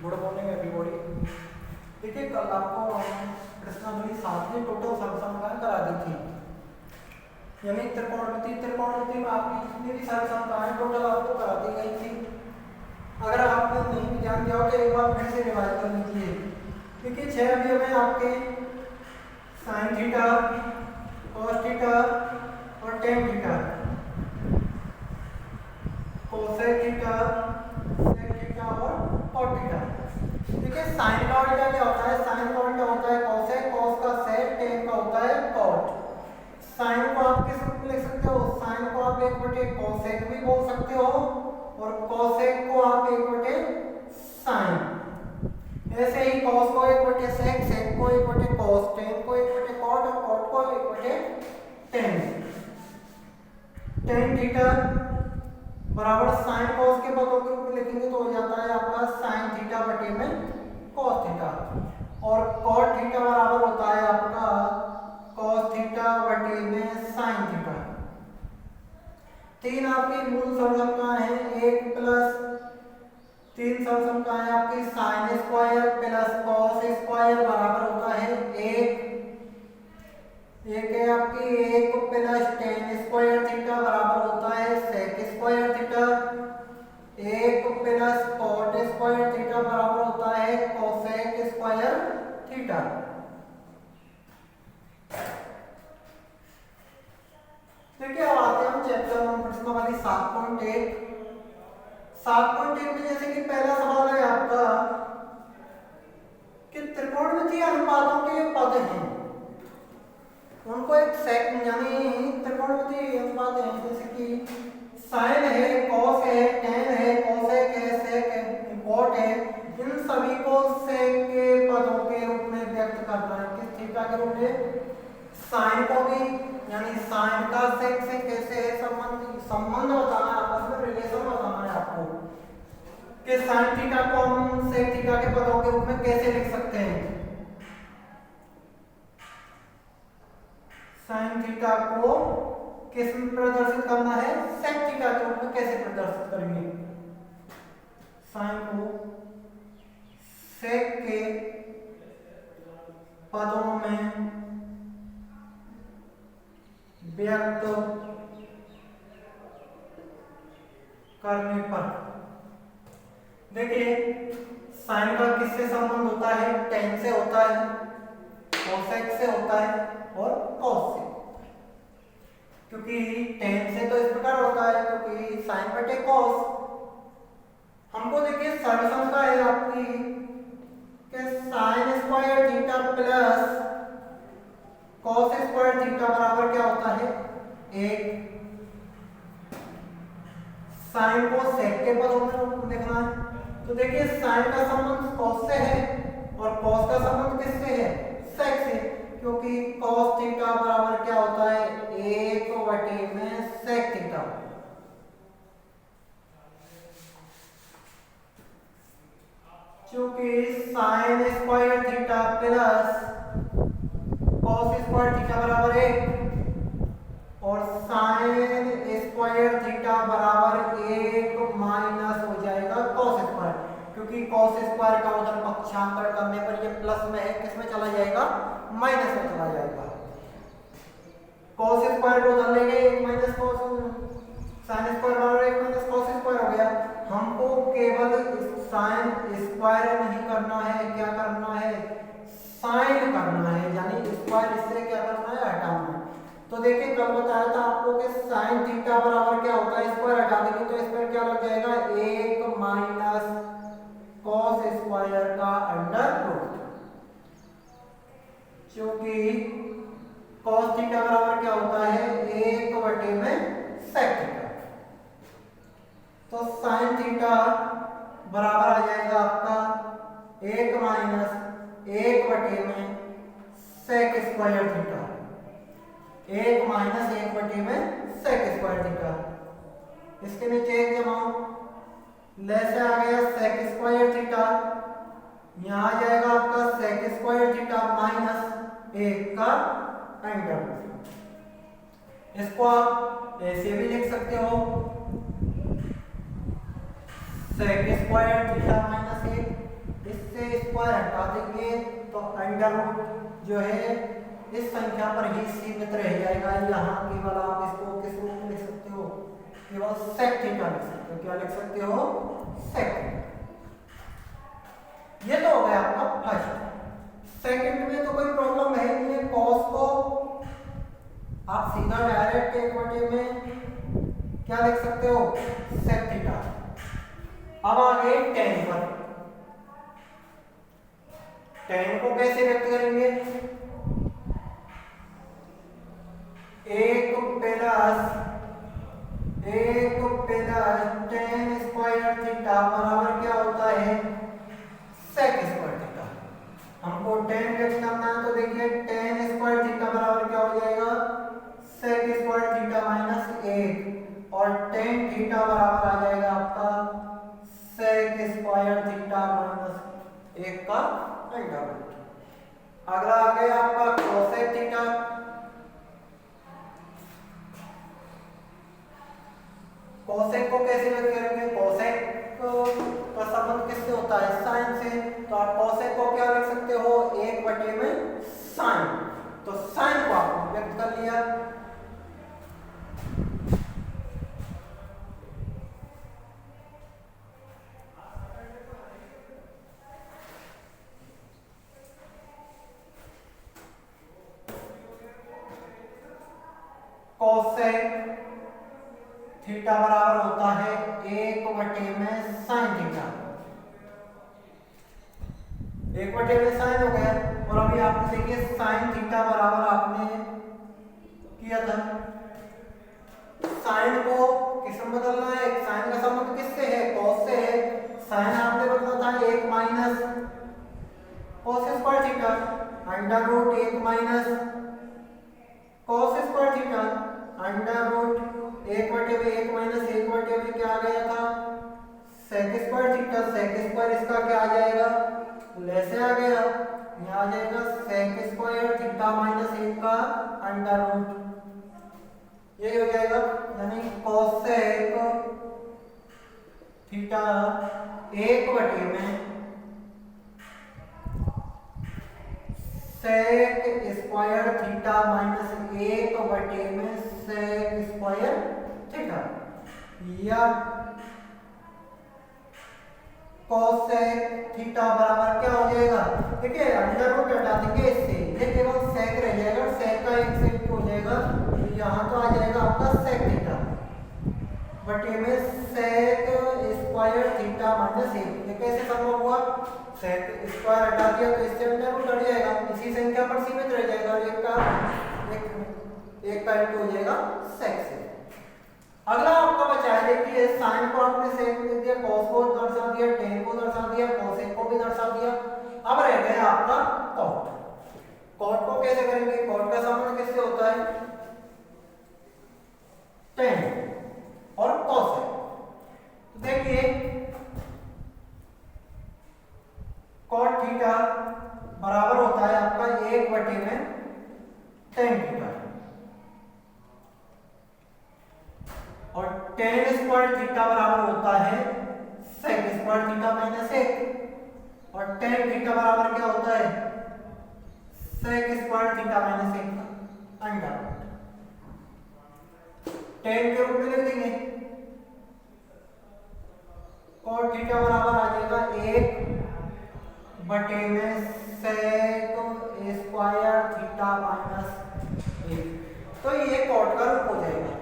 Good morning everybody. देखिए कल आपको प्रश्नावली 7 में टोटल समसंख्याएं करा दी थी, यानी त्रिकोणमिति में आपकी जितनी भी समसंख्याएं टोटल आपको करा दी गई थी। अगर आपने नहीं ध्यान दिया हो तो एक बार फिर से रिवाइज कर लीजिए। देखिए 6 अवयव में आपके साइन थीटा, कॉस थीटा और tan theta, cosec theta, sec theta और कॉट थीटा। देखिए साइन का उल्टा क्या होता है? साइन का उल्टा होता है कोसेक, कोस का सेक, टेन का होता है कॉट। साइन को आप किस रूप में लिख सकते हो? साइन को आप 1/कोसेक भी बोल सकते हो और कोसेक को आप 1/साइन। ऐसे ही कॉस को 1/सेक, सेक को 1/कोस, टेन को 1/कॉट और कॉट को 1/टेन। टेन थीटा बराबर साइन कॉस के पदों के रूप में लिखेंगे तो हो जाता है आपका साइन थीटा बटे में कॉस थीटा, और कॉट थीटा बराबर होता है आपका कॉस थीटा बटे में साइन थीटा। तीन आपकी मूल समसंख्याएं हैं, 1 प्लस 3 समसंख्याएं आपकी sine square plus cos square बराबर होता है 1। एक है आपकी 1 प्लस टेन स्क्वायर थीटा बराबर होता है sec square theta. 1 plus cot square theta बराबर होता है कोसेक स्क्वायर थीटा। देखिए अब आते हैं हम चैप्टर नंबर प्रश्नावली 7.1। 7.1 में जैसे कि पहला सवाल है आपका कि त्रिकोणमितीय अनुपातों के पद हैं, उनको एक सेक यानी त्रिकोणमितीय अनुपात हैं, जैसे कि साइन है, कॉस है, टेन है, कोसेक है, सेक है, कॉट है। इन सभी को सेक के पदों के रूप में व्यक्त करना है। किस थीटा के रूप में? साइन को भी, यानी साइन का सेक से कैसे है संबंध बताना है, आपस में रिलेशन बताना है आपको कि साइन थीटा को हम सेक थीटा के पदों के रूप में कैसे लिख सकते हैं। साइन थीटा को किस में प्रदर्शित करना है? सेक थीटा के रूप में कैसे प्रदर्शित करेंगे? साइन को सेक के पदों में व्यक्त करने पर देखिए साइन का किससे संबंध होता है? टेन से होता है, कोसेक से होता है और कॉस से। क्योंकि टेन से तो इस प्रकार होता है क्योंकि साइन बटे कॉस। हमको देखिए सर्वसंख्या है आपकी कि sine square theta plus cos square theta बराबर क्या होता है? 1। साइन को सेक के पदों में लिखना है तो देखिए साइन का संबंध कॉस से है और कॉस का संबंध किससे है? सेक से, क्योंकि कॉस थीटा बराबर क्या होता है? 1 में सेक थीटा। क्योंकि sine square theta plus cos square theta बराबर 1 और साइन स्क्वायर थीटा बराबर 1 माइनस हो जाएगा कॉस स्क्वायर, क्योंकि कॉस स्क्वायर का उधर पक्षांतर करने पर ये प्लस में है, किस में चला जाएगा? माइनस में चला जाएगा। कॉस स्क्वायर को उधर ले गए 1 माइनस कॉस, साइन स्क्वायर बराबर 1 माइनस कॉस स्क्वायर हो गया। हमको केवल साइन स्क्वायर नहीं करना है, क्या करना है? साइन करना है, यानी स्क्वायर इससे क्या करना है? हटाना है। तो देखिए कल बताया था आपको कि साइन थीटा बराबर क्या होता है? स्क्वायर हटा देंगे तो इसमें क्या लग जाएगा? 1 माइनस कॉस स्क्वायर का अंडर रूट, क्योंकि कॉस थीटा बराबर क्या होता है? 1 में सेक थीटा। तो साइन थीटा बराबर आ जाएगा आपका 1 माइनस 1 में सेक स्क्वायर थीटा। 1 माइनस 1 में सेक स्क्वायर थीटा। इसके नीचे एक जमाओ, ले से आ गया सेक स्क्वायर थीटा, यहाँ आ जाएगा आपका सेक स्क्वायर थीटा माइनस 1 का अंडर। इसको आप ऐसे भी लिख सकते हो, sec square theta minus 1 square हटा देंगे तो अंडर रूट जो है इस संख्या पर ही सीमित रह जाएगा। यहाँ केवल आप इसको किस रूप में लिख सकते हो, केवल सेक थीटा लिख सकते हो। क्या लिख सकते हो? सेक। ये तो हो गया आपका फर्स्ट। सेकंड में तो कोई प्रॉब्लम है नहीं है, कॉस को आप सीधा डायरेक्ट एक बटे में क्या लिख सकते हो? Sec theta. अब आ गए टेन पर। टेन को कैसे व्यक्त करेंगे? एक प्लस टेन स्क्वायर थीटा बराबर क्या होता है? Sec square theta. हमको टेन व्यक्त करना है तो देखिए टेन स्क्वायर थीटा बराबर क्या हो जाएगा? सेक स्क्वायर थीटा माइनस एक, और टेन थीटा बराबर आ जाएगा आपका सेक स्क्वायर थीटा माइनस एक का अंडर रूट। अगला आ गया आपका कोसेक थीटा। कोसेक को कैसे व्यक्त करेंगे? कोसेक का संबंध किससे होता है? साइन से। तो आप कोसेक को क्या लिख सकते हो? एक बटे में साइन। तो साइन को आपने व्यक्त कर लिया। कोसेक थीटा बराबर होता है एक बटे में साइन थीटा। एक बटे में साइन हो गया। और अभी आपने देखिए साइन थीटा बराबर आपने किया था, साइन को किसमें बदलना है? साइन का संबंध किससे है? कॉस से है। साइन आपने बदला था एक minus cos square theta, under root एक minus cos square theta, under root एक बटे में एक माइनस एक बटे में क्या आ गया था? Sec square theta. Sec square इसका क्या आ जाएगा? लेसे आ गया। यहाँ आ जाएगा सेक स्क्वायर थीटा माइनस एक का अंडर रूट। यही हो जाएगा, यानी कोसेक थीटा एक बटे में सेक स्क्वायर थीटा माइनस एक बटे में सेक स्क्वायर थीटा, या कोसेक थीटा बराबर क्या हो जाएगा? देखिए अंडर रूट हटा देंगे इससे, ये केवल सेक रह जाएगा। सेक का एक सेक हो जाएगा, तो यहाँ तो आ जाएगा आपका सेक थीटा बटे में सेक स्क्वायर थीटा माइनस एक। ये कैसे संभव हुआ? सेक स्क्वायर हटा दिया तो इससे अंडर रूट हट जाएगा, इसी संख्या पर सीमित रह जाएगा, और एक का इंटू हो जाएगा सेक से। अगला आपका बचा है, देखिए साइन को आपने सेक में दे दिया, कॉस को दर्शा दिया, टेन को दर्शा दिया, कोसेक को भी दर्शा दिया। अब रह गया आपका कॉट। कॉट को कैसे करेंगे? कॉट का संबंध किससे होता है? टेन और कोसेक। तो देखिए कॉट थीटा बराबर होता है आपका एक बटे में टेन थीटा, और टेन स्क्वायर थीटा बराबर होता है सेक स्क्वायर थीटा माइनस एक, और टेन थीटा बराबर क्या होता है? सेक स्क्वायर थीटा माइनस एक का अंडर रूट। टेन के रूप में लिख देंगे, कॉट थीटा बराबर आ जाएगा एक बटे में सेक स्क्वायर थीटा माइनस एक। तो ये कॉट का रूप हो जाएगा।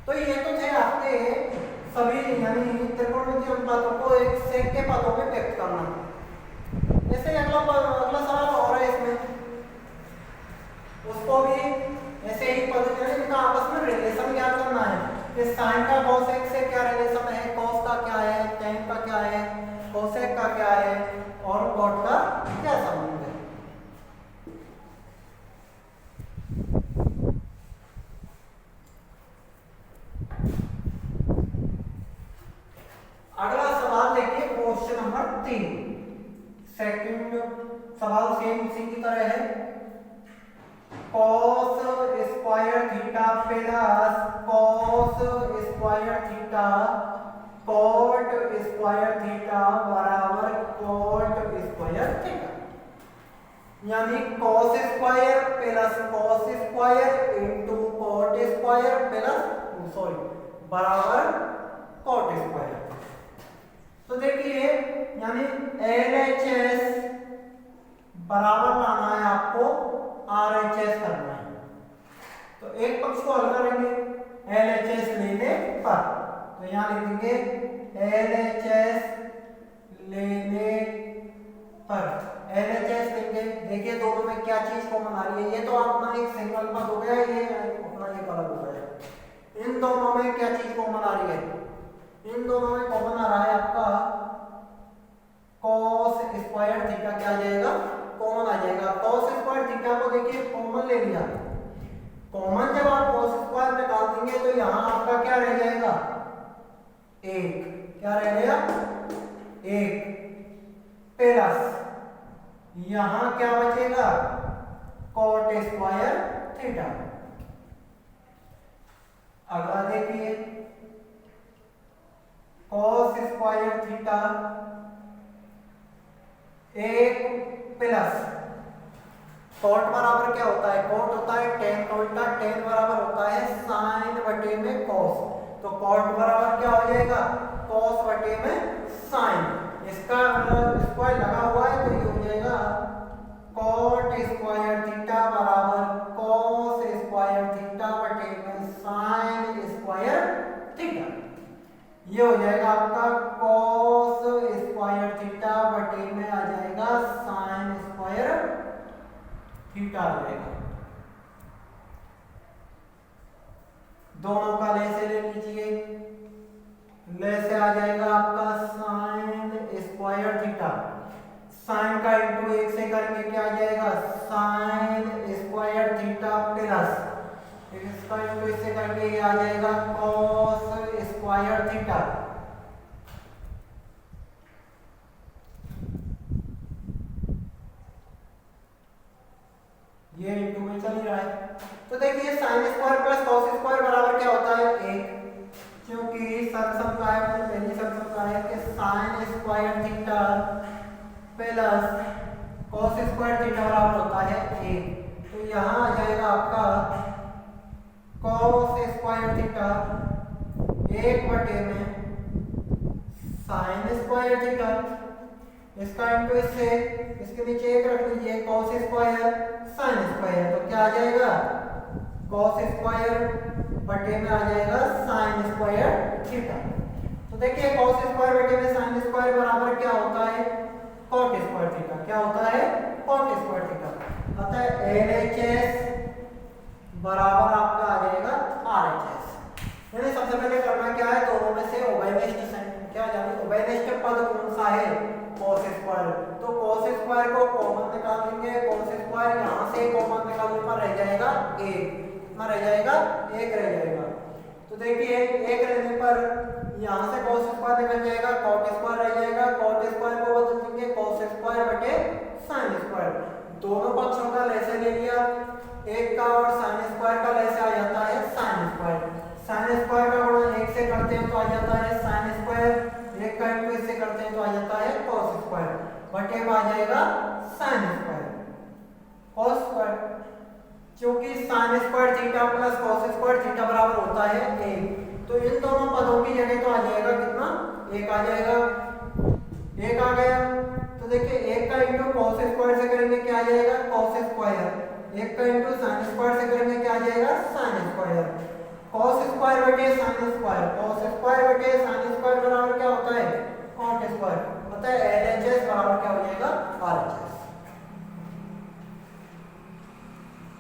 तो ये तो थे आपके सभी यानी त्रिकोणमितीय अनुपातों को एक सेक के पदों में व्यक्त करना। जैसे अगला सवाल और है इसमें, उसको भी ऐसे ही पद इनका आपस में रिलेशन ज्ञात करना है कि साइन का कोसेक से क्या रिलेशन है, कॉस का क्या है, टेन का क्या है, कोसेक का क्या है, और कॉट का क्या संबंध है। अगला सवाल देखिए क्वेश्चन नंबर 3। सेकंड सवाल सेम उसी की तरह है। cos square theta plus cos square theta cot square theta बराबर cot cos square plus cos square into cot square plus बराबर cot स्क्वायर। तो देखिए यानी LHS बराबर लाना है आपको RHS करना है। तो एक पक्ष को हल करेंगे LHS लेने पर, तो यहाँ लिखेंगे LHS लेने पर LHS लेंगे। देखिए दोनों में क्या चीज कॉमन आ रही है, ये तो अपना एक सिंगल पद हो गया, ये अपना एक अलग हो गया। इन दोनों में क्या चीज कॉमन आ रही है, इन दोनों में कॉमन आ रहा है आपका cos स्क्वायर थीटा, क्या आ जाएगा कॉमन आ जाएगा। cos स्क्वायर थीटा को देखिए कॉमन ले लिया, कॉमन जब आप cos स्क्वायर निकाल देंगे तो यहां आपका क्या रह जाएगा एक, क्या रह गया एक, प्लस यहां क्या बचेगा cot स्क्वायर थीटा। अगला देखिए cos स्क्वायर थीटा एक प्लस cot बराबर क्या होता है, cot होता है tan का उल्टा, tan बराबर होता है sin बटे में cos, तो cot बराबर क्या हो जाएगा cos बटे में sin। इसका स्क्वायर लगा हुआ है तो ये हो जाएगा cot स्क्वायर थीटा बराबर cos स्क्वायर थीटा बटे में sin स्क्वायर थीटा। ये हो जाएगा आपका cos स्क्वायर थीटा बटे में आ जाएगा sin स्क्वायर थीटा आ जाएगा। दोनों का ले से ले लीजिए, ले से आ जाएगा आपका sin स्क्वायर थीटा, sin का इंटू एक से करके क्या आ जाएगा sin स्क्वायर थीटा प्लस इसका इंटू इससे करके ये आ जाएगा cos स्क्वायर थीटा। ये इंटू में चल ही रहा है। तो देखिए sin square plus cos square बराबर क्या होता है एक, क्योंकि सरसमता है पहली सरसमता है कि sin square theta plus cos square theta बराबर होता है एक, तो यहाँ आ जाएगा आपका cos स्क्वायर थीटा एक बटे में sin स्क्वायर थीटा, इसका इंटू इससे इसके नीचे एक रख लीजिए cos स्क्वायर sin स्क्वायर, तो क्या आ जाएगा cos स्क्वायर बटे में आ जाएगा sin स्क्वायर थीटा। तो देखिए cos स्क्वायर बटे में sin स्क्वायर बराबर क्या होता है cot स्क्वायर थीटा, क्या होता है cot स्क्वायर थीटा। अतः LHS बराबर आपका आ जाएगा RHS। यानी सबसे पहले करना क्या है, दोनों में से उभयनिष्ठ क्या जाने उभयनिष्ठ पद कौन सा है cos स्क्वायर, तो cos स्क्वायर को कॉमन निकाल देंगे, cos स्क्वायर यहां से कॉमन निकालने पर रह जाएगा एक, कितना रह जाएगा एक रह जाएगा। तो देखिए एक रहने पर यहां से cos स्क्वायर निकल जाएगा, cot स्क्वायर रह जाएगा, cot स्क्वायर को बदल देंगे cos स्क्वायर बटे sin स्क्वायर। दोनों पक्षों का लैसे ले लिया, एक का और sin स्क्वायर का लैसे आ जाता है sin स्क्वायर, sin स्क्वायर का गुणा एक से करते हैं तो आ जाता है sin स्क्वायर, एक का इंटू इससे करते हैं तो आ जाता है cos स्क्वायर बटे में आ जाएगा sin स्क्वायर cos स्क्वायर, क्योंकि sin square theta plus cos square theta बराबर होता है एक, तो इन दोनों पदों की जगह तो आ जाएगा कितना एक आ जाएगा, एक आ गया। तो देखिए एक का इंटू cos स्क्वायर से करेंगे क्या आ जाएगा cos स्क्वायर, एक का इंटू sin स्क्वायर से करेंगे क्या आ जाएगा sin स्क्वायर, cos स्क्वायर बटे sin स्क्वायर, cos स्क्वायर बटे sin स्क्वायर बराबर क्या होता है cot स्क्वायर, मतलब LHS बराबर क्या हो जाएगा RHS।